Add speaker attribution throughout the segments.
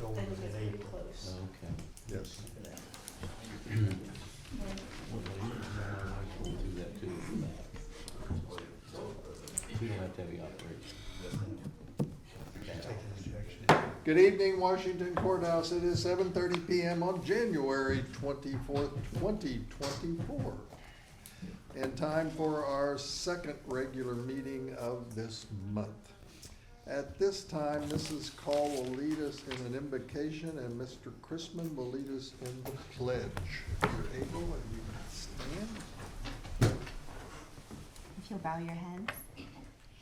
Speaker 1: going
Speaker 2: I think
Speaker 1: in
Speaker 2: it's pretty
Speaker 1: April.
Speaker 2: close.
Speaker 3: Okay.
Speaker 4: Yes.
Speaker 3: We'll do that too. We don't have to have the operation.
Speaker 1: Take an injection.
Speaker 4: Good evening, Washington Courthouse. It is 7:30 PM on January 24th, 2024. And time for our second regular meeting of this month. At this time, Mrs. Call will lead us in an invocation, and Mr. Chrisman will lead us in the pledge. If you're able, and you can stand.
Speaker 5: If you'll bow your heads.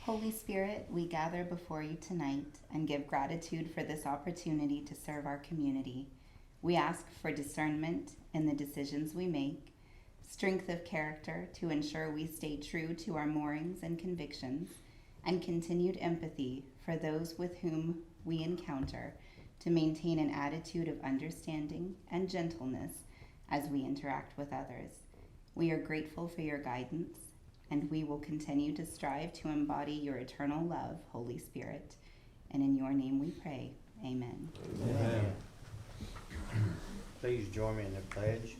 Speaker 5: Holy Spirit, we gather before you tonight and give gratitude for this opportunity to serve our community. We ask for discernment in the decisions we make, strength of character to ensure we stay true to our moorings and convictions, and continued empathy for those with whom we encounter to maintain an attitude of understanding and gentleness as we interact with others. We are grateful for your guidance, and we will continue to strive to embody your eternal love, Holy Spirit. And in your name we pray. Amen.
Speaker 3: Amen.
Speaker 6: Please join me in the pledge.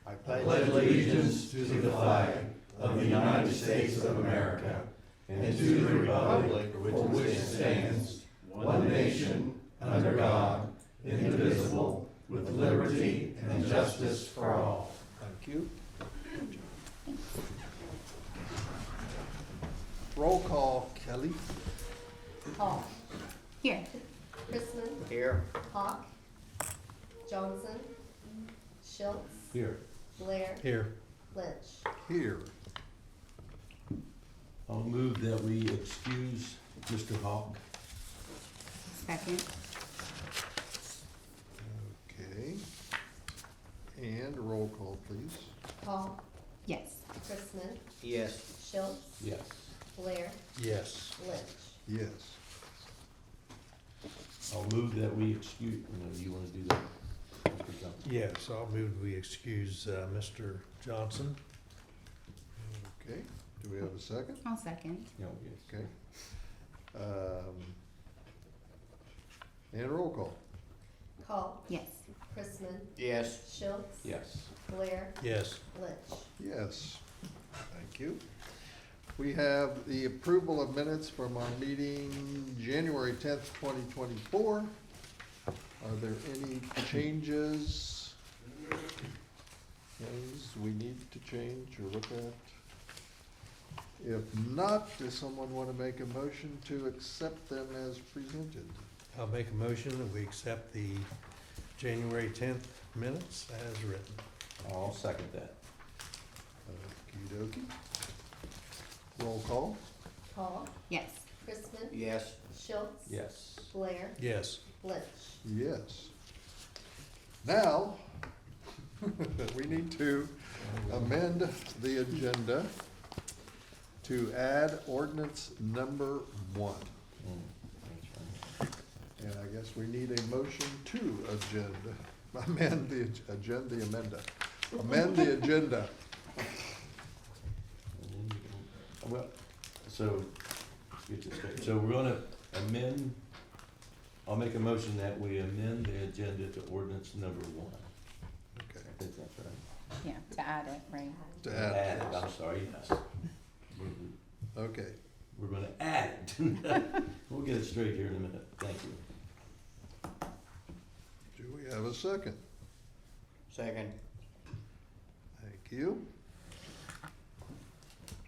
Speaker 6: I
Speaker 7: pledge allegiance to the flag of the United States of America and to the republic for which it stands, one nation, under God, indivisible, with liberty and justice for all.
Speaker 4: Thank you. Roll call, Kelly.
Speaker 2: Hall,
Speaker 5: Here.
Speaker 2: Chrisman,
Speaker 6: Here.
Speaker 2: Hawk, Johnson, Schultz,
Speaker 3: Here.
Speaker 2: Blair,
Speaker 1: Here.
Speaker 2: Lynch.
Speaker 4: Here.
Speaker 3: I'll move that we excuse Mr. Hawk.
Speaker 5: Second.
Speaker 4: Okay. And roll call, please.
Speaker 2: Hall,
Speaker 5: Yes.
Speaker 2: Chrisman,
Speaker 6: Yes.
Speaker 2: Schultz,
Speaker 3: Yes.
Speaker 2: Blair,
Speaker 1: Yes.
Speaker 2: Lynch.
Speaker 4: Yes.
Speaker 3: I'll move that we excuse, you wanna do that? Mr. Johnson?
Speaker 1: Yes, I'll move we excuse Mr. Johnson.
Speaker 4: Okay. Do we have a second?
Speaker 5: I'll second.
Speaker 3: No, yes.
Speaker 4: Okay. And roll call.
Speaker 2: Hall,
Speaker 5: Yes.
Speaker 2: Chrisman,
Speaker 6: Yes.
Speaker 2: Schultz,
Speaker 3: Yes.
Speaker 2: Blair,
Speaker 1: Yes.
Speaker 2: Lynch.
Speaker 4: Yes. Thank you. We have the approval of minutes from our meeting January 10th, 2024. Are there any changes? Things we need to change or look at? If not, does someone want to make a motion to accept them as presented?
Speaker 1: I'll make a motion that we accept the January 10th minutes as written.
Speaker 3: I'll second that.
Speaker 4: Okey-dokey. Roll call.
Speaker 2: Hall,
Speaker 5: Yes.
Speaker 2: Chrisman,
Speaker 6: Yes.
Speaker 2: Schultz,
Speaker 3: Yes.
Speaker 2: Blair,
Speaker 1: Yes.
Speaker 2: Lynch.
Speaker 4: Yes. Now, we need to amend the agenda to add ordinance number 1.
Speaker 3: That's right.
Speaker 4: And I guess we need a motion to amend the agenda.
Speaker 3: Well, so, get this straight. So we're gonna amend, I'll make a motion that we amend the agenda to ordinance number 1.
Speaker 4: Okay,
Speaker 3: I think that's right.
Speaker 5: Yeah, to add it, right?
Speaker 4: to add.
Speaker 3: it, I'm sorry, yes.
Speaker 4: Okay,
Speaker 3: We're gonna add it. We'll get it straight here in a minute. Thank you.
Speaker 4: do we have a second?
Speaker 6: Second.
Speaker 4: Thank you.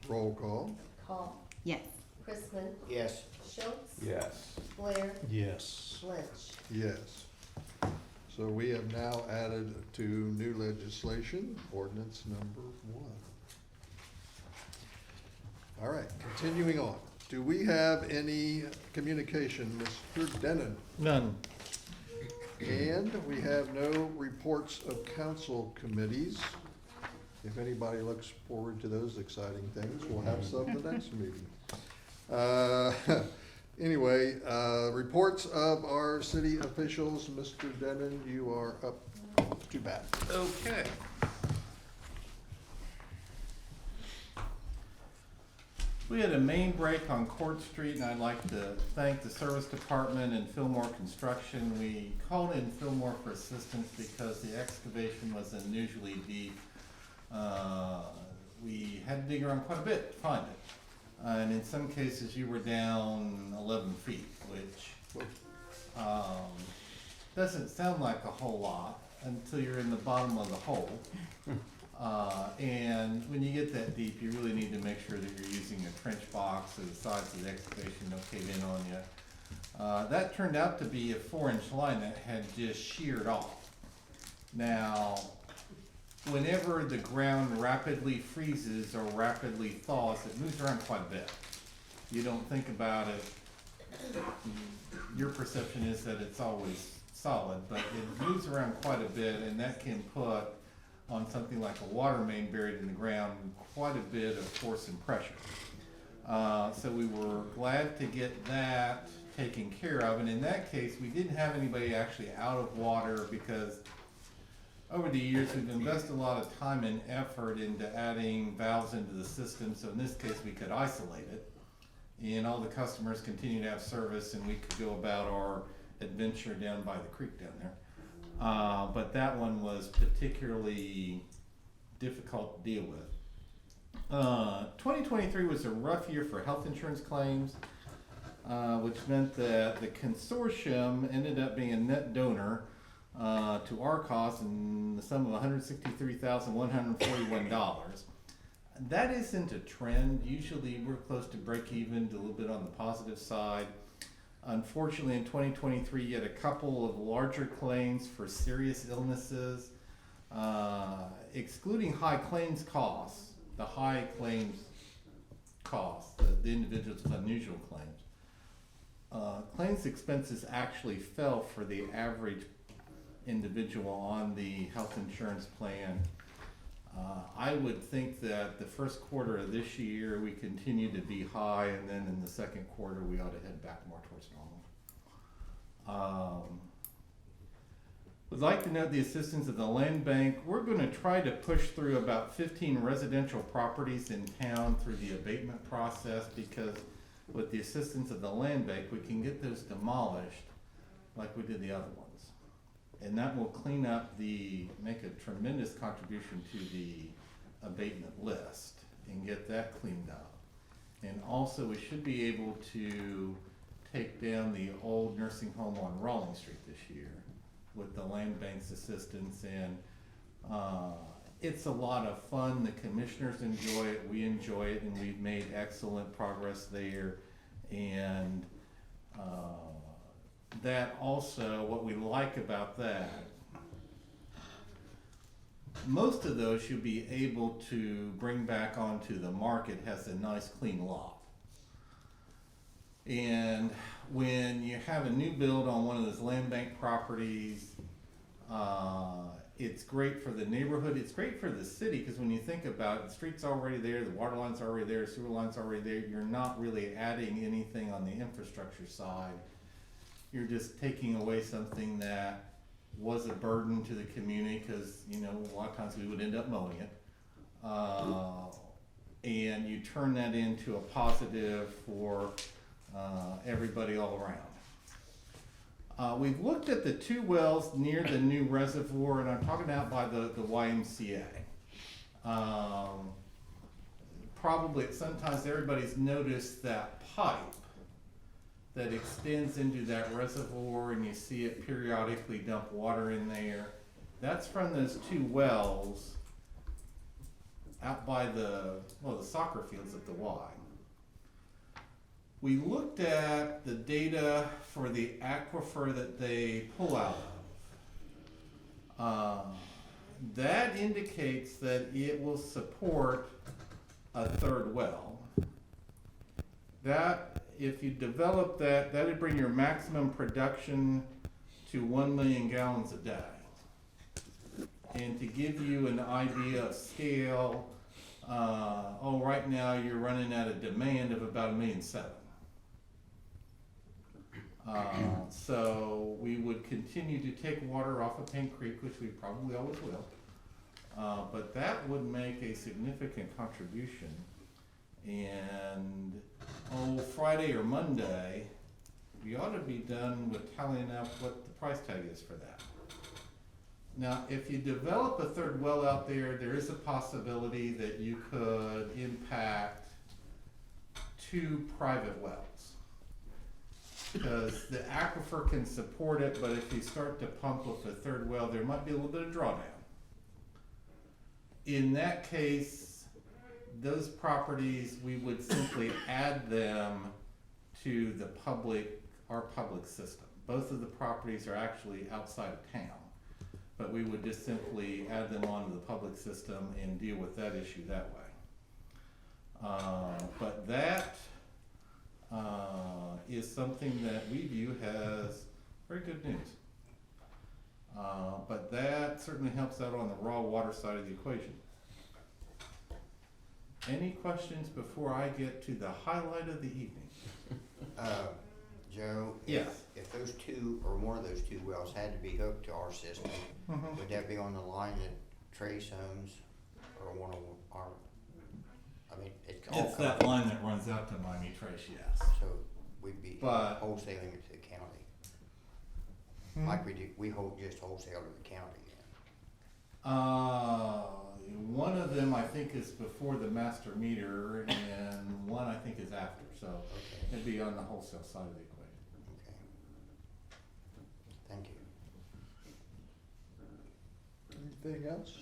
Speaker 4: Roll call.
Speaker 2: Hall,
Speaker 5: Yes.
Speaker 2: Chrisman,
Speaker 6: Yes.
Speaker 2: Schultz,
Speaker 3: Yes.
Speaker 2: Blair,
Speaker 1: Yes.
Speaker 2: Lynch.
Speaker 4: Yes. So we have now added to new legislation, ordinance number 1. All right, continuing on. Do we have any communication, Mr. Denon?
Speaker 1: None.
Speaker 4: And we have no reports of council committees. If anybody looks forward to those exciting things, we'll have some the next meeting. Anyway, reports of our city officials. Mr. Denon, you are up to bat.
Speaker 6: Okay.
Speaker 8: We had a main break on Court Street, and I'd like to thank the service department and Fillmore Construction. We called in Fillmore for assistance because the excavation was unusually deep. We had to dig around quite a bit to find it. And in some cases, you were down 11 feet, which doesn't sound like a whole lot until you're in the bottom of the hole. And when you get that deep, you really need to make sure that you're using a trench box so the sides of the excavation don't cave in on you. That turned out to be a 4-inch line that had just sheared off. Now, whenever the ground rapidly freezes or rapidly thaws, it moves around quite a bit. You don't think about it. Your perception is that it's always solid, but it moves around quite a bit, and that can put on something like a water main buried in the ground quite a bit of force and pressure. So we were glad to get that taken care of, and in that case, we didn't have anybody actually out of water because over the years, we've invested a lot of time and effort into adding valves into the system, so in this case, we could isolate it. And all the customers continue to have service, and we could go about our adventure down by the creek down there. But that one was particularly difficult to deal with. 2023 was a rough year for health insurance claims, which meant that the consortium ended up being a net donor to our cost in the sum of $163,141. That isn't a trend. Usually we're close to break even, to a little bit on the positive side. Unfortunately, in 2023, you had a couple of larger claims for serious illnesses, excluding high claims costs, the high claims costs, the individuals with unusual claims. Claims expenses actually fell for the average individual on the health insurance plan. I would think that the first quarter of this year we continue to be high, and then in the second quarter we ought to head back more towards normal. Would like to note the assistance of the land bank. We're going to try to push through about 15 residential properties in town through the abatement process, because with the assistance of the land bank we can get those demolished like we did the other ones. And that will clean up make a tremendous contribution to the abatement list and get that cleaned up. And also we should be able to take down the old nursing home on Rawlings Street this year with the land bank's assistance. And it's a lot of fun. The commissioners enjoy it, we enjoy it, and we've made excellent progress there. And that also, what we like about that, most of those you'll be able to bring back onto the market, has a nice clean lot. And when you have a new build on one of those land bank properties, it's great for the neighborhood, it's great for the city, because when you think about it, the street's already there, the water line's already there, sewer line's already there, you're not really adding anything on the infrastructure side. You're just taking away something that was a burden to the community, because, you know, a lot of times we would end up mowing it. And you turn that into a positive for everybody all around. We've looked at the 2 wells near the new reservoir, and I'm talking out by the YMCA. Probably sometimes everybody's noticed that pipe that extends into that reservoir, and you see it periodically dump water in there. That's from those 2 wells out by the soccer fields at the Y. We looked at the data for the aquifer that they pull out of. That indicates that it will support a 3rd well. That, if you develop that, that would bring your maximum production to 1 million gallons a day. And to give you an idea of scale, right now you're running at a demand of about 1.7 million. So we would continue to take water off of Paint Creek, which we probably always will. But that would make a significant contribution. And, Friday or Monday, we ought to be done with tallying up what the price tag is for that. Now, if you develop a third well out there, there is a possibility that you could impact 2 private wells. Because the aquifer can support it, but if you start to pump with a third well, there might be a little bit of drawdown. In that case, those properties, we would simply add them to the our public system. Both of the properties are actually outside of town, but we would just simply add them onto the public system and deal with that issue that way. But that is something that we view as very good news. But that certainly helps out on the raw water side of the equation. Any questions before I get to the highlight of the evening?
Speaker 6: Joe?
Speaker 8: Yes.
Speaker 6: If those 2 or one of those 2 wells had to be hooked to our system, would that be on the line that Trace owns or one of our, I mean, it's all
Speaker 8: It's that line that runs out to Miami Trace, yes.
Speaker 6: So we'd be
Speaker 8: But-
Speaker 6: wholesaling it to the county. Like we do, we just wholesale to the county.
Speaker 8: One of them I think is before the master meter, and one I think is after, so
Speaker 6: Okay,
Speaker 8: it'd be on the wholesale side of the equation.
Speaker 6: okay. Thank you.
Speaker 4: Anything else?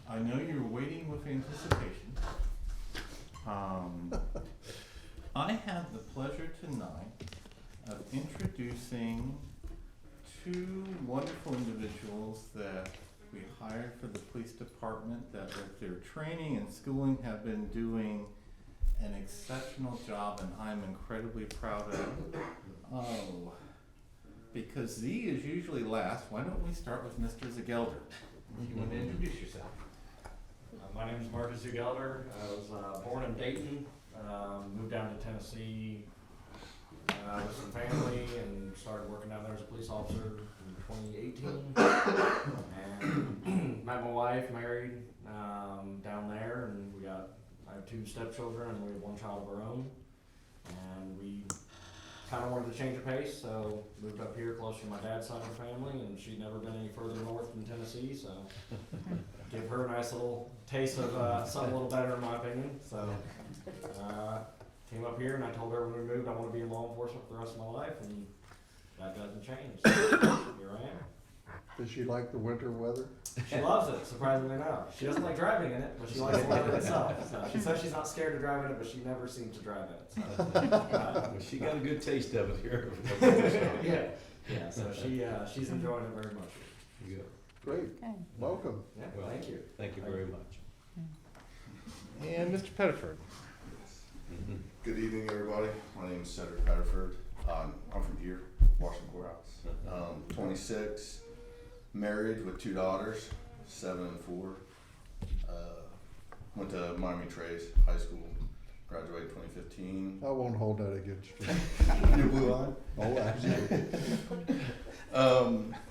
Speaker 8: I know you're waiting with anticipation. I have the pleasure tonight of introducing 2 wonderful individuals that we hired for the police department that with their training and schooling have been doing an exceptional job, and I'm incredibly proud of. Because Z is usually last, why don't we start with Mr. Zagelder? You want to introduce yourself?
Speaker 9: My name is Marcus Zugelder. I was born in Dayton, moved down to Tennessee with some family and started working down there as a police officer in 2018. And met my wife, married down there, and I have 2 stepchildren and we have 1 child of our own. And we kind of wanted to change the pace, so moved up here closer to my dad's side of the family, and she'd never been any further north than Tennessee, so give her a nice little taste of something a little better in my opinion. So came up here and I told her when we moved I want to be in law enforcement for the rest of my life, and that doesn't change. So here I am.
Speaker 4: Does she like the winter weather?
Speaker 9: She loves it, surprisingly enough. She doesn't like driving in it, but she likes the weather itself. So she says she's not scared to drive in it, but she never seems to drive in it. So,
Speaker 3: Well, she got a good taste of it here.
Speaker 9: yeah. So she's enjoying it very much.
Speaker 3: Good.
Speaker 4: Great,
Speaker 5: Good.
Speaker 4: welcome.
Speaker 9: Yeah,
Speaker 3: Well,
Speaker 9: thank you.
Speaker 3: Thank you very much.
Speaker 8: And Mr. Pettiford?
Speaker 7: Good evening, everybody. My name is Cedric Pettiford. I'm from here, Washington Courthouse. 26, married with 2 daughters, 7 and 4. Went to Miami Trace High School, graduated 2015.
Speaker 4: I won't hold that against you.
Speaker 7: Your blue line?
Speaker 4: Oh, absolutely.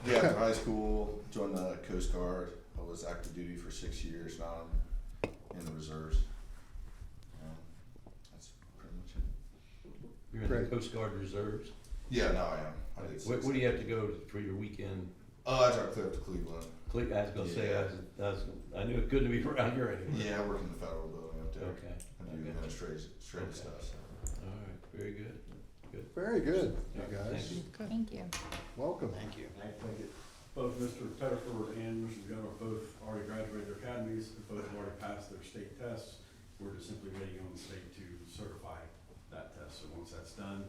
Speaker 7: Yeah, after high school, joined the Coast Guard. I was active duty for 6 years. Now I'm in the reserves. That's pretty much it.
Speaker 3: You're in
Speaker 4: Great.
Speaker 3: the Coast Guard Reserves?
Speaker 7: Yeah, now I am. I did
Speaker 3: Where
Speaker 7: 6.
Speaker 3: do you have to go for your weekend?
Speaker 7: I drive clear up to Cleveland.
Speaker 3: I was gonna say,
Speaker 7: Yeah.
Speaker 3: I knew it couldn't be around here anyway.
Speaker 7: Yeah, I work in the federal building up there.
Speaker 3: Okay.
Speaker 7: I do
Speaker 3: Okay.
Speaker 7: administrative
Speaker 3: Okay.
Speaker 7: stuff. So.
Speaker 3: All right, very good.
Speaker 4: Very good, you
Speaker 3: Thank
Speaker 4: guys.
Speaker 3: you.
Speaker 5: Thank you.
Speaker 4: Welcome.
Speaker 6: Thank you.
Speaker 10: Both Mr. Pettiford and Mr. Gunner both already graduated their academies, both have already passed their state tests. We're just simply waiting on the state to certify that test. So once that's done,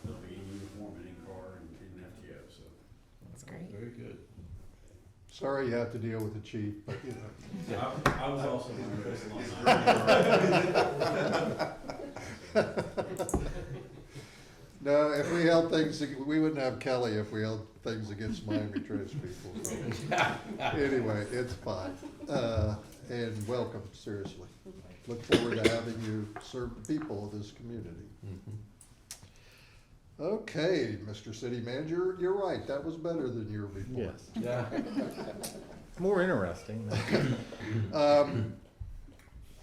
Speaker 10: they'll be in uniform and in car and in FTO, so.
Speaker 5: That's great.
Speaker 3: Very good.
Speaker 4: Sorry you have to deal with the chief, but you know.
Speaker 10: I was also one of those alumni.
Speaker 4: No, if we held things, we wouldn't have Kelly if we held things against Miami Trace people. So. Anyway, it's fine. And welcome, seriously. Look forward to having you serve the people of this community. Okay, Mr. City Manager, you're right, that was better than your report.
Speaker 8: Yeah. More interesting.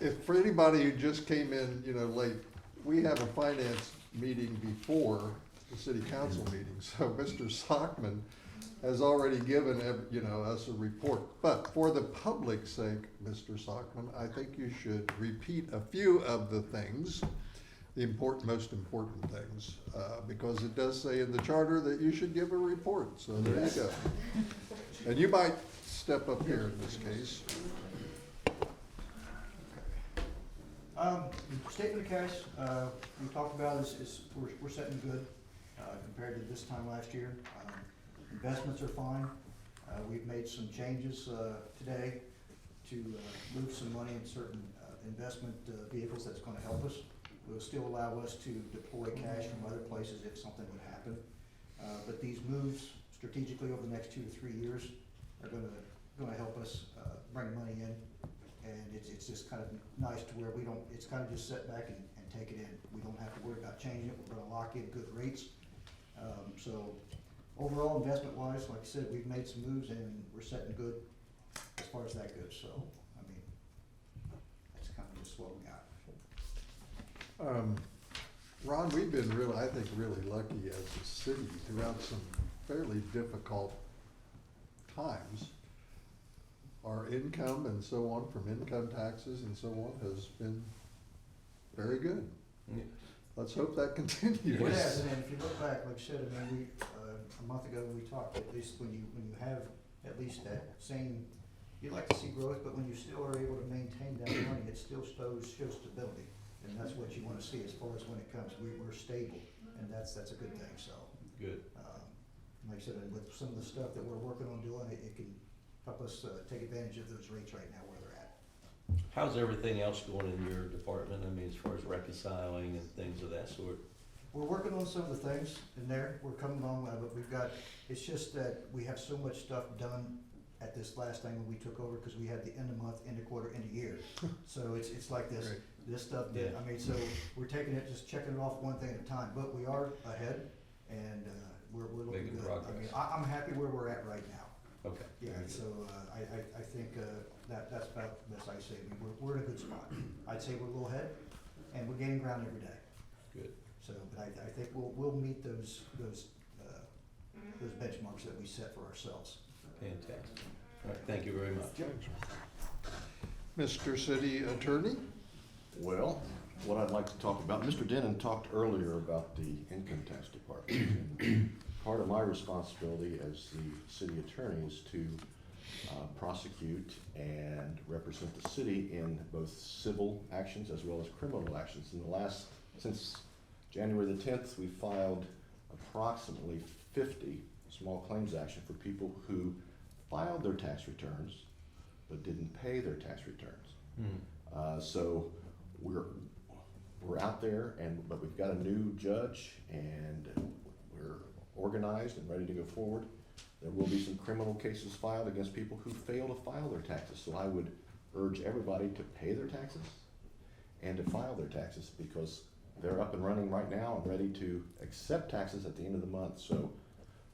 Speaker 4: if for anybody who just came in, late, we have a finance meeting before the city council meeting. So Mr. Sockman has already given, us a report. But for the public's sake, Mr. Sockman, I think you should repeat a few of the things, the most important things, because it does say in the charter that you should give a report. So there you go. And you might step up here in this case.
Speaker 11: Statement of cash, we talked about is we're setting good, compared to this time last year. Investments are fine. We've made some changes, today to, move some money in certain, investment, vehicles that's gonna help us. Will still allow us to deploy cash from other places if something would happen. But these moves strategically over the next 2 to 3 years are gonna help us, bring money in. And it's just kind of nice to where we don't, it's kind of just sit back and take it in. We don't have to worry about changing it, we're gonna lock in good rates. So overall, investment wise, like I said, we've made some moves and we're setting good as far as that goes, so, I mean, that's kind of just what we got.
Speaker 4: Ron, we've been I think really lucky as a city throughout some fairly difficult times. Our income and so on from income taxes and so on has been very good.
Speaker 3: Yeah.
Speaker 4: Let's hope that continues.
Speaker 11: It has, and if you look back, like I said, I mean, a month ago when we talked, at least when you have at least that same, you'd like to see growth, but when you still are able to maintain that money, it still shows stability. And that's what you wanna see as far as when it comes, we're stable, and that's a good thing, so.
Speaker 3: Good.
Speaker 11: Like I said, with some of the stuff that we're working on doing, it can help us, take advantage of those rates right now where they're at.
Speaker 3: How's everything else going in your department? I mean, as far as reconciling and things of that sort?
Speaker 11: We're working on some of the things in there, we're coming along, but it's just that we have so much stuff done at this last time when we took over, cause we had the end of month, end of quarter, end of year. So it's like
Speaker 4: Great.
Speaker 11: this stuff,
Speaker 3: Yeah.
Speaker 11: I mean, so we're taking it, just checking it off one thing at a time, but we are ahead, and, we're looking
Speaker 3: Making
Speaker 11: good.
Speaker 3: progress.
Speaker 11: I mean, I'm happy where we're at right now.
Speaker 3: Okay.
Speaker 11: Yeah,
Speaker 3: very good.
Speaker 11: so, I think, that's about the best I say, I mean, we're in a good spot. I'd say we're a little ahead, and we're gaining ground every day.
Speaker 3: Good.
Speaker 11: So, but I think we'll meet those benchmarks that we set for ourselves.
Speaker 3: Fantastic. All right, thank you very much.
Speaker 4: Mr. City Attorney?
Speaker 7: Well, what I'd like to talk about, Mr. Denon talked earlier about the income tax department. And part of my responsibility as the city attorney is to prosecute and represent the city in both civil actions as well as criminal actions. Since January the 10th, we filed approximately 50 small claims action for people who filed their tax returns but didn't pay their tax returns. So we're out there, but we've got a new judge, and we're organized and ready to go forward. There will be some criminal cases filed against people who fail to file their taxes. So I would urge everybody to pay their taxes and to file their taxes, because they're up and running right now and ready to accept taxes at the end of the month. So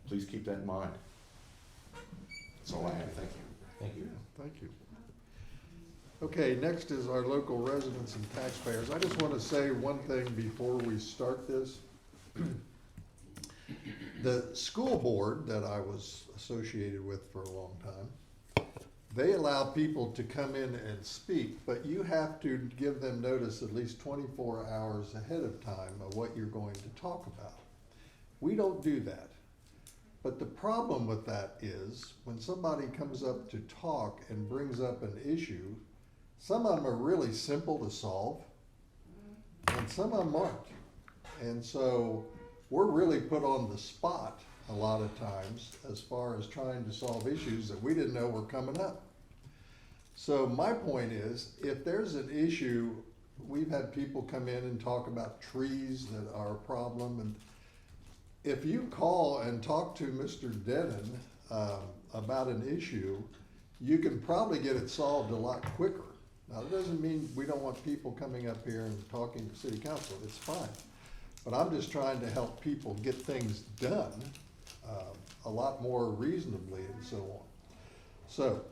Speaker 7: please keep that in mind. That's all I have. Thank you.
Speaker 3: Thank you.
Speaker 4: Thank you. Okay, next is our local residents and taxpayers. I just want to say one thing before we start this. The school board that I was associated with for a long time, they allow people to come in and speak, but you have to give them notice at least 24 hours ahead of time of what you're going to talk about. We don't do that. But the problem with that is when somebody comes up to talk and brings up an issue, some of them are really simple to solve, and some of them aren't. And so we're really put on the spot a lot of times as far as trying to solve issues that we didn't know were coming up. So my point is, if there's an issue, we've had people come in and talk about trees that are a problem, and if you call and talk to Mr. Denon about an issue, you can probably get it solved a lot quicker. Now, that doesn't mean we don't want people coming up here and talking to city council, it's fine. But I'm just trying to help people get things done a lot more reasonably and so on. So,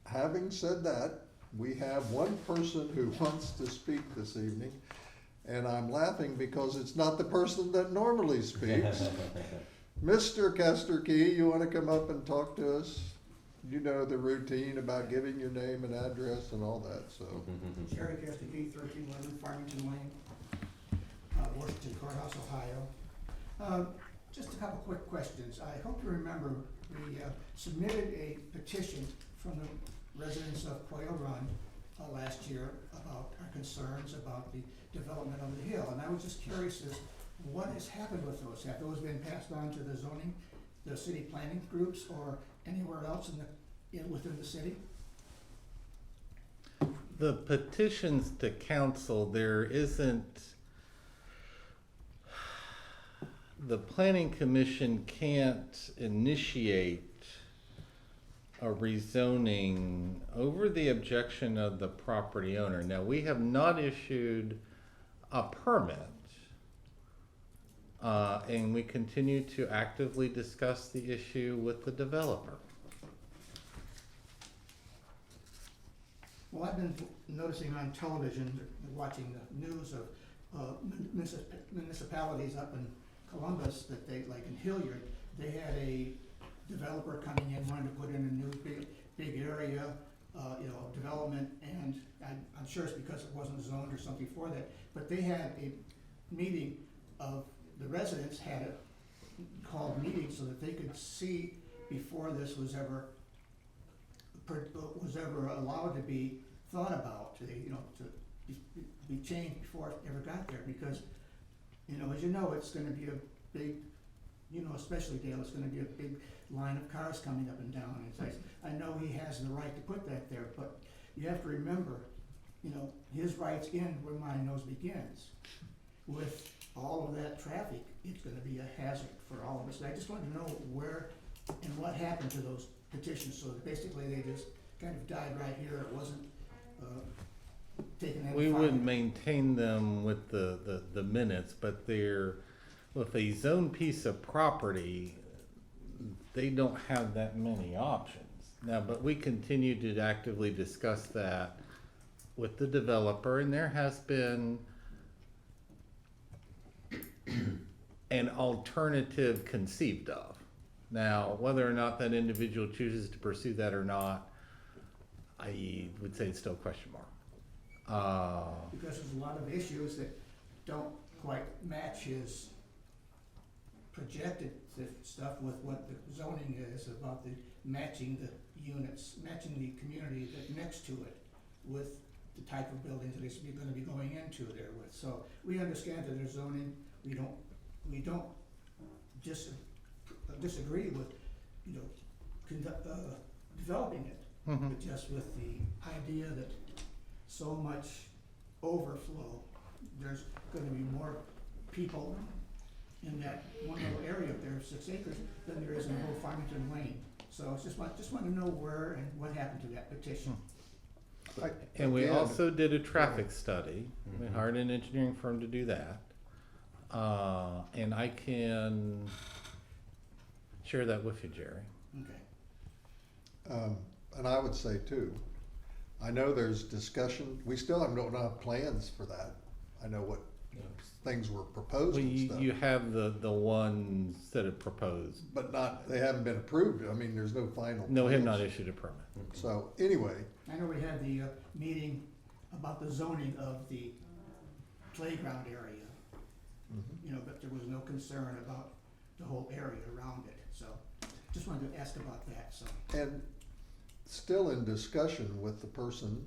Speaker 4: having said that, we have one person who wants to speak this evening, and I'm laughing because it's not the person that normally speaks. Mr. Kester Key, you wanna come up and talk to us? You know the routine about giving your name and address and all that, so.
Speaker 12: Jerry Kesty, 1311 Farmington Lane, Washington Courthouse, Ohio. Just a couple quick questions. I hope you remember we submitted a petition from the residents of Quail Run last year about our concerns about the development of the hill. And I was just curious as what has happened with those? Have those been passed on to the zoning, the city planning groups, or anywhere else within the city?
Speaker 8: The petitions to council, there isn't, the planning commission can't initiate a rezoning over the objection of the property owner. Now, we have not issued a permit, and we continue to actively discuss the issue with the developer.
Speaker 12: Well, I've been noticing on television, watching the news of municipalities up in Columbus that they, like in Hilliard, they had a developer coming in, wanting to put in a new big area, development, and I'm sure it's because it wasn't zoned or something for that, but they had a meeting of, the residents had a called meeting so that they could see before this was ever allowed to be thought about, to be changed before it ever got there, because, as you know, it's gonna be a big, especially Dale, it's gonna be a big line of cars coming up and down, and it's like, I know he has the right to put that there, but you have to remember, his rights end where my nose begins. With all of that traffic, it's gonna be a hazard for all of us. And I just wanted to know where and what happened to those petitions, so that basically they just kind of died right here, it wasn't, taken any
Speaker 8: We
Speaker 12: further.
Speaker 8: would maintain them with the minutes, but they're, with a zone piece of property, they don't have that many options. Now, but we continue to actively discuss that with the developer, and there has been an alternative conceived of. Now, whether or not that individual chooses to pursue that or not, I would say it's still a question mark.
Speaker 12: Because there's a lot of issues that don't quite match his projected stuff with what the zoning is about the matching the units, matching the community that next to it with the type of buildings that he's gonna be going into there with. So we understand that there's zoning, we don't disagree with, developing it. But just with the idea that so much overflow, there's gonna be more people in that one little area up there, 6 acres, than there is in the whole Farmington Lane. So it's just want to know where and what happened to that petition.
Speaker 8: And we
Speaker 4: Again,
Speaker 8: also did a traffic study. We hired an engineering firm to do that. And I can share that with you, Jerry.
Speaker 12: Okay.
Speaker 4: And I would say too, I know there's discussion, we still don't have plans for that. I know what things were proposed
Speaker 8: Well,
Speaker 4: and stuff,
Speaker 8: you have the ones that are proposed.
Speaker 4: but they haven't been approved. I mean, there's no final.
Speaker 8: No, we have
Speaker 4: plans.
Speaker 8: not issued a permit.
Speaker 4: So anyway,
Speaker 12: I know we had the meeting about the zoning of the playground area, but there was no concern about the whole area around it, so just wanted to ask about that, so.
Speaker 4: and still in discussion with the person.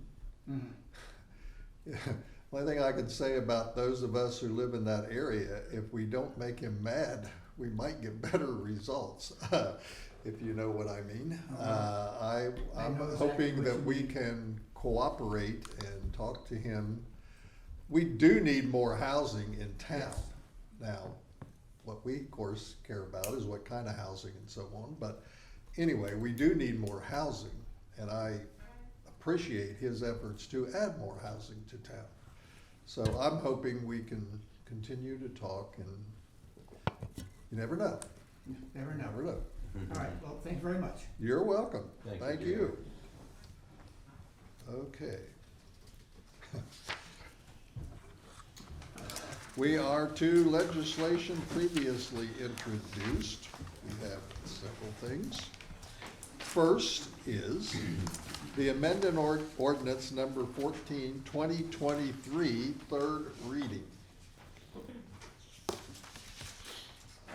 Speaker 4: Only thing I can say about those of us who live in that area, if we don't make him mad, we might get better results, if you know what I mean. I'm
Speaker 12: know exactly
Speaker 4: hoping
Speaker 12: what
Speaker 4: that
Speaker 12: you
Speaker 4: we
Speaker 12: mean.
Speaker 4: can cooperate and talk to him. We do need more housing in town.
Speaker 12: Yes.
Speaker 4: Now, what we of course care about is what kind of housing and so on, but anyway, we do need more housing, and I appreciate his efforts to add more housing to town. So I'm hoping we can continue to talk, and you never know.
Speaker 12: Never know.
Speaker 4: Never know.
Speaker 12: All right, well, thank you very much.
Speaker 4: You're welcome.
Speaker 3: Thank you,
Speaker 4: Thank
Speaker 3: Jerry.
Speaker 4: you. Okay. We are to legislation previously introduced. We have several things. First is the amended ordinance number 14, 2023, third reading.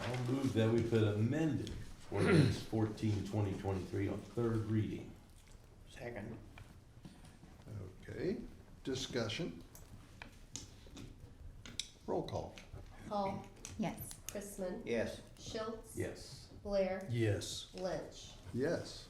Speaker 3: I'll move that we put amended ordinance 14, 2023 on third reading.
Speaker 6: Second.
Speaker 4: Okay, discussion. Roll call.
Speaker 2: Hall,
Speaker 5: Yes.
Speaker 2: Chrisman,
Speaker 6: Yes.
Speaker 2: Schultz,
Speaker 3: Yes.
Speaker 2: Blair,
Speaker 1: Yes.
Speaker 2: Lynch.
Speaker 4: Yes.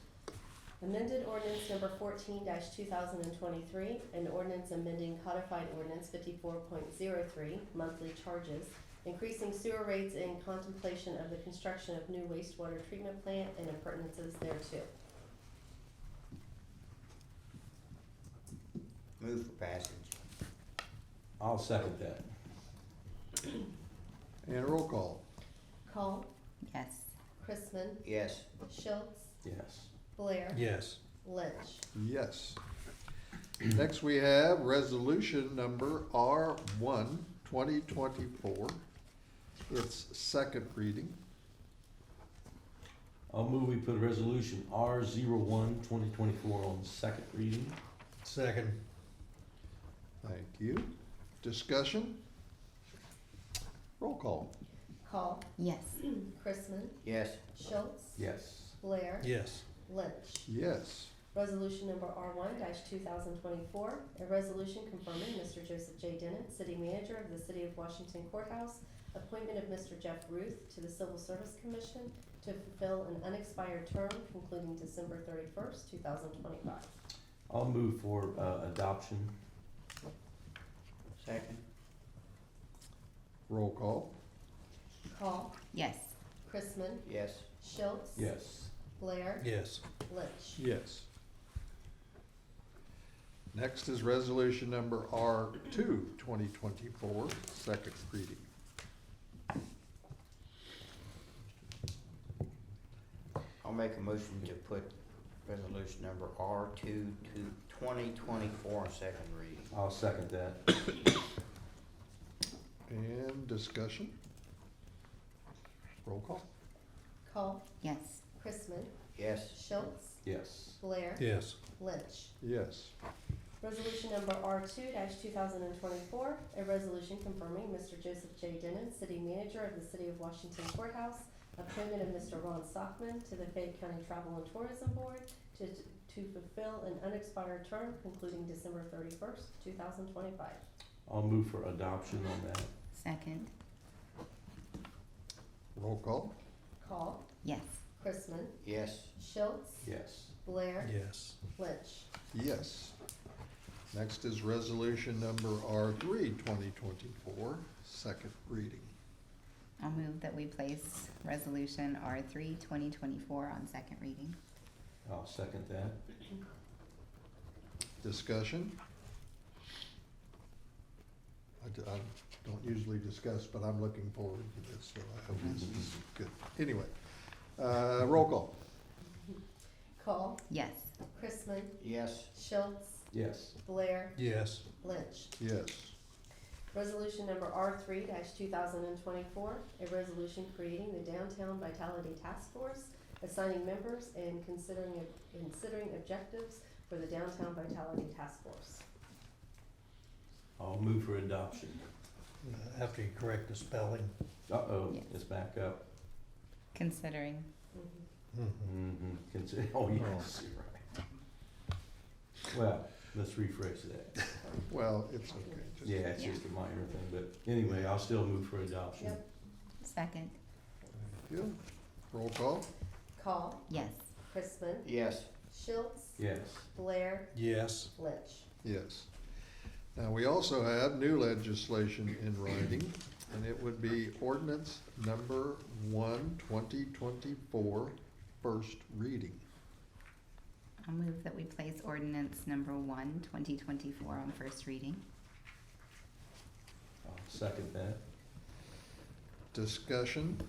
Speaker 2: Amended ordinance number 14-2023, an ordinance amending codified ordinance 54.03, monthly charges, increasing sewer rates in contemplation of the construction of new wastewater treatment plant and appurtenances thereto.
Speaker 6: Move for passage.
Speaker 3: I'll second that.
Speaker 4: And roll call.
Speaker 2: Call,
Speaker 5: Yes.
Speaker 2: Chrisman,
Speaker 6: Yes.
Speaker 2: Schultz,
Speaker 3: Yes.
Speaker 2: Blair,
Speaker 1: Yes.
Speaker 2: Lynch.
Speaker 4: Yes. Next, we have resolution number R1, 2024. Its second reading.
Speaker 3: I'll move we put resolution R01, 2024 on second reading.
Speaker 1: Second.
Speaker 4: Thank you. Discussion? Roll call.
Speaker 2: Call,
Speaker 5: Yes.
Speaker 2: Chrisman,
Speaker 6: Yes.
Speaker 2: Schultz,
Speaker 3: Yes.
Speaker 2: Blair,
Speaker 1: Yes.
Speaker 2: Lynch.
Speaker 4: Yes.
Speaker 2: Resolution number R1-2024, a resolution confirming Mr. Joseph J. Dennett, City Manager of the City of Washington Courthouse, appointment of Mr. Jeff Ruth to the Civil Service Commission to fulfill an unexpired term concluding December 31st, 2025.
Speaker 3: I'll move for adoption.
Speaker 6: Second.
Speaker 4: Roll call.
Speaker 2: Call,
Speaker 5: Yes.
Speaker 2: Chrisman,
Speaker 6: Yes.
Speaker 2: Schultz,
Speaker 3: Yes.
Speaker 2: Blair,
Speaker 1: Yes.
Speaker 2: Lynch.
Speaker 4: Yes. Next is resolution number R2, 2024, second reading.
Speaker 6: I'll make a motion to put resolution number R2 to 2024 on second reading.
Speaker 3: I'll second that.
Speaker 4: And discussion? Roll call.
Speaker 2: Call,
Speaker 5: Yes.
Speaker 2: Chrisman,
Speaker 6: Yes.
Speaker 2: Schultz,
Speaker 3: Yes.
Speaker 2: Blair,
Speaker 1: Yes.
Speaker 2: Lynch.
Speaker 4: Yes.
Speaker 2: Resolution number R2-2024, a resolution confirming Mr. Joseph J. Denon, City Manager of the City of Washington Courthouse, appointment of Mr. Ron Stockman to the Fayette County Travel and Tourism Board to fulfill an unexpired term concluding December 31st, 2025.
Speaker 3: I'll move for adoption on that.
Speaker 5: Second.
Speaker 4: Roll call.
Speaker 2: Call,
Speaker 5: Yes.
Speaker 2: Chrisman,
Speaker 6: Yes.
Speaker 2: Schultz,
Speaker 3: Yes.
Speaker 2: Blair,
Speaker 1: Yes.
Speaker 2: Lynch.
Speaker 4: Yes. Next is resolution number R3, 2024, second reading.
Speaker 5: I'll move that we place resolution R3, 2024 on second reading.
Speaker 3: I'll second that.
Speaker 4: Discussion? I don't usually discuss, but I'm looking forward to this, so I hope this is good. Anyway, roll call.
Speaker 2: Call,
Speaker 5: Yes.
Speaker 2: Chrisman,
Speaker 6: Yes.
Speaker 2: Schultz,
Speaker 3: Yes.
Speaker 2: Blair,
Speaker 1: Yes.
Speaker 2: Lynch.
Speaker 4: Yes.
Speaker 2: Resolution number R3-2024, a resolution creating the Downtown Vitality Task Force, assigning members and considering objectives for the Downtown Vitality Task Force.
Speaker 3: I'll move for adoption.
Speaker 1: After you correct the spelling.
Speaker 3: Uh-oh,
Speaker 5: Yes.
Speaker 3: it's back up.
Speaker 5: Considering.
Speaker 3: Consider, oh, yes, you're right. Well, let's rephrase that.
Speaker 4: Well, it's okay. Just-
Speaker 3: Yeah, it's just a minor thing, but anyway, I'll still move for adoption.
Speaker 2: Yep.
Speaker 5: Second.
Speaker 4: Thank you. Roll call.
Speaker 2: Call,
Speaker 5: Yes.
Speaker 2: Chrisman,
Speaker 6: Yes.
Speaker 2: Schultz,
Speaker 3: Yes.
Speaker 2: Blair,
Speaker 1: Yes.
Speaker 2: Lynch.
Speaker 4: Yes. Now, we also have new legislation in writing, and it would be ordinance number 1, 2024, first reading.
Speaker 5: I'll move that we place ordinance number 1, 2024 on first reading.
Speaker 3: I'll second that.
Speaker 4: Discussion.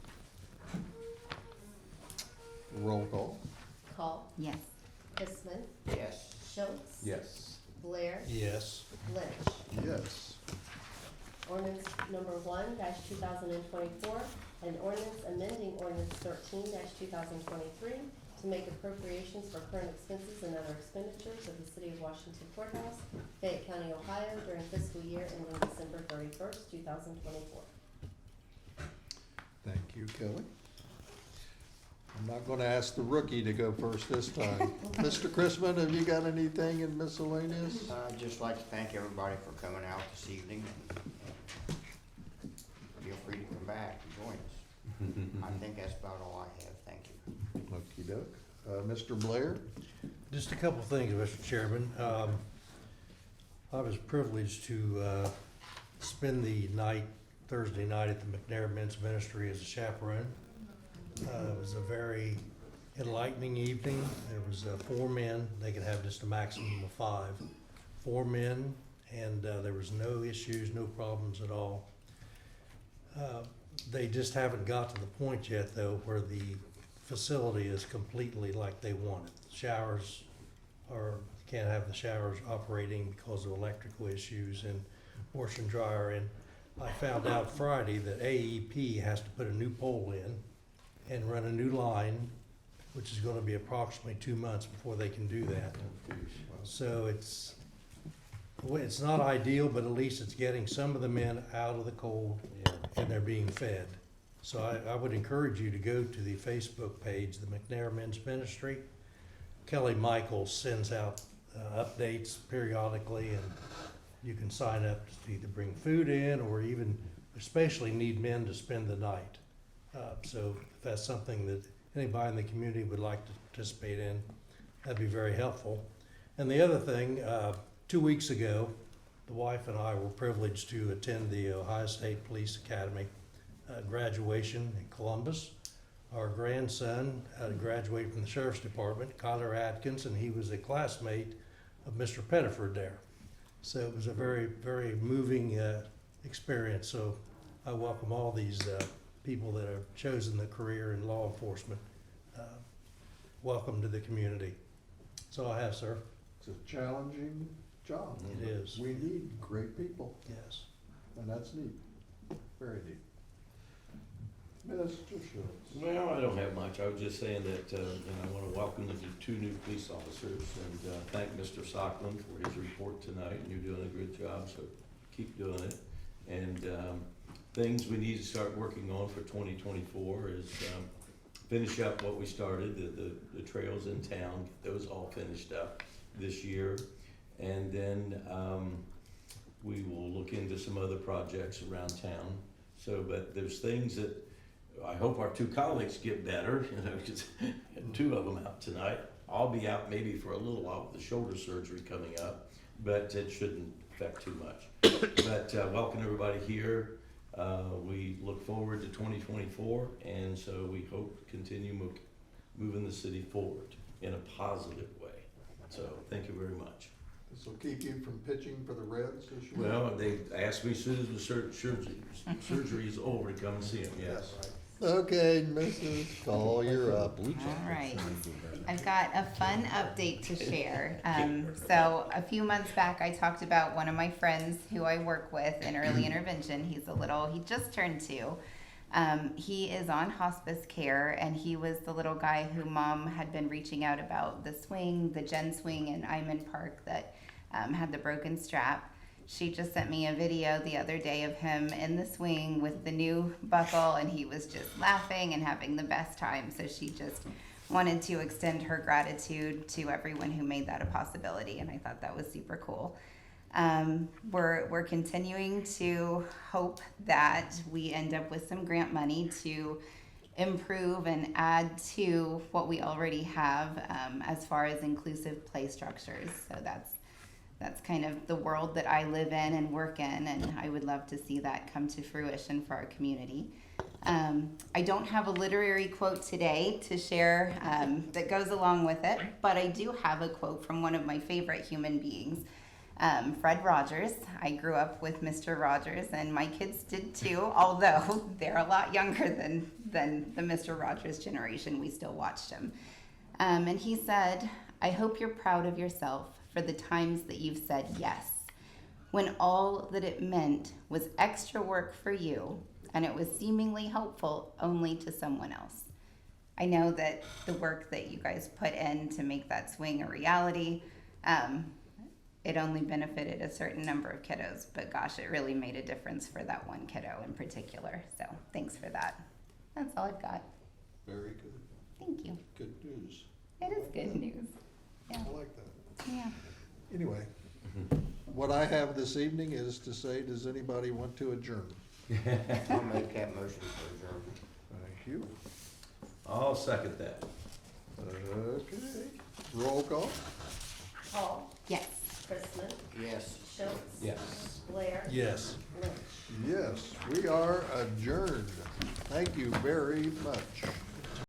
Speaker 4: Roll call.
Speaker 2: Call,
Speaker 5: Yes.
Speaker 2: Chrisman,
Speaker 6: Yes.
Speaker 2: Schultz,
Speaker 3: Yes.
Speaker 2: 2024, an ordinance amending ordinance 13-2023 to make appropriations for current expenses and other expenditures of the City of Washington Courthouse, Fayette County, Ohio, during fiscal year ending December 31st, 2024.
Speaker 4: Thank you, Kelly. I'm not gonna ask the rookie to go first this time. Mr. Chrisman, have you got anything in miscellaneous?
Speaker 6: I'd just like to thank everybody for coming out this evening. Feel free to come back and join us. I think that's about all I have, thank you.
Speaker 4: Okey-doke. Mr. Blair?
Speaker 1: Just a couple things, Mr. Chairman. I was privileged to spend the night, Thursday night, at the McNair Men's Ministry as a chaperone. It was a very enlightening evening. There was 4 men. They could have just a maximum of 5. 4 men, and there was no issues, no problems at all. They just haven't got to the point yet, though, where the facility is completely like they want it. Showers can't have the showers operating because of electrical issues and washer and dryer. And I found out Friday that AEP has to put a new pole in and run a new line, which is gonna be approximately 2 months before they can do that. So it's not ideal, but at least it's getting some of the men out of the cold and they're being fed. So I would encourage you to go to the Facebook page, the McNair Men's Ministry. Kelly Michaels sends out updates periodically, and you can sign up to either bring food in or even especially need men to spend the night. So if that's something that anybody in the community would like to participate in, that'd be very helpful. And the other thing, 2 weeks ago, the wife and I were privileged to attend the Ohio State Police Academy graduation in Columbus. Our grandson graduated from the Sheriff's Department, Kyler Atkins, and he was a classmate of Mr. Pettiford there. So it was a very, very moving experience. So I welcome all these people that have chosen the career in law enforcement. Welcome to the community. That's all I have, sir.
Speaker 4: It's a challenging job.
Speaker 1: It is.
Speaker 4: We need great people,
Speaker 1: Yes.
Speaker 4: and that's neat, very neat. Mr. Schultz?
Speaker 3: Well, I don't have much. I was just saying that, I want to welcome the 2 new police officers and thank Mr. Sockland for his report tonight. And you're doing a good job, so keep doing it. And things we need to start working on for 2024 is finish up what we started, the trails in town, get those all finished up this year. And then we will look into some other projects around town. So, but there's things that I hope our 2 colleagues get better, because 2 of them out tonight. I'll be out maybe for a little while with the shoulder surgery coming up, but it shouldn't affect too much. But welcome everybody here. We look forward to 2024, and so we hope to continue moving the city forward in a positive way. So thank you very much.
Speaker 4: This will keep you from pitching for the Reds this year?
Speaker 3: Well, they asked me as soon as the surgery is over to come and see them, yes.
Speaker 4: Okay, Mrs. Call, you're up.
Speaker 5: All right. I've got a fun update to share. So a few months back, I talked about one of my friends who I work with in early intervention. He just turned 2. He is on hospice care, and he was the little guy who Mom had been reaching out about the swing, the Gen swing in Iman Park that had the broken strap. She just sent me a video the other day of him in the swing with the new buckle, and he was just laughing and having the best time. So she just wanted to extend her gratitude to everyone who made that a possibility, and I thought that was super cool. We're continuing to hope that we end up with some grant money to improve and add to what we already have as far as inclusive play structures. So that's kind of the world that I live in and work in, and I would love to see that come to fruition for our community. I don't have a literary quote today to share that goes along with it, but I do have a quote from one of my favorite human beings, Fred Rogers. I grew up with Mr. Rogers, and my kids did too, although they're a lot younger than the Mr. Rogers generation. We still watched him. And he said, "I hope you're proud of yourself for the times that you've said yes, when all that it meant was extra work for you and it was seemingly helpful only to someone else. I know that the work that you guys put in to make that swing a reality, it only benefited a certain number of kiddos, but gosh, it really made a difference for that one kiddo in particular. So thanks for that. That's all I've got.
Speaker 4: Very good.
Speaker 5: Thank you.
Speaker 4: Good news.
Speaker 5: It is good news. Yeah.
Speaker 4: I like that.
Speaker 5: Yeah.
Speaker 4: Anyway, what I have this evening is to say, does anybody want to adjourn?
Speaker 6: I'll make that motion for adjournment.
Speaker 4: Thank you.
Speaker 3: I'll second that.
Speaker 4: Okay, roll call?
Speaker 2: Hall,
Speaker 5: Yes.
Speaker 2: Chrisman,
Speaker 6: Yes.
Speaker 2: Schultz,
Speaker 3: Yes.
Speaker 2: Blair,
Speaker 1: Yes.
Speaker 2: Lynch.
Speaker 4: Yes, we are adjourned. Thank you very much.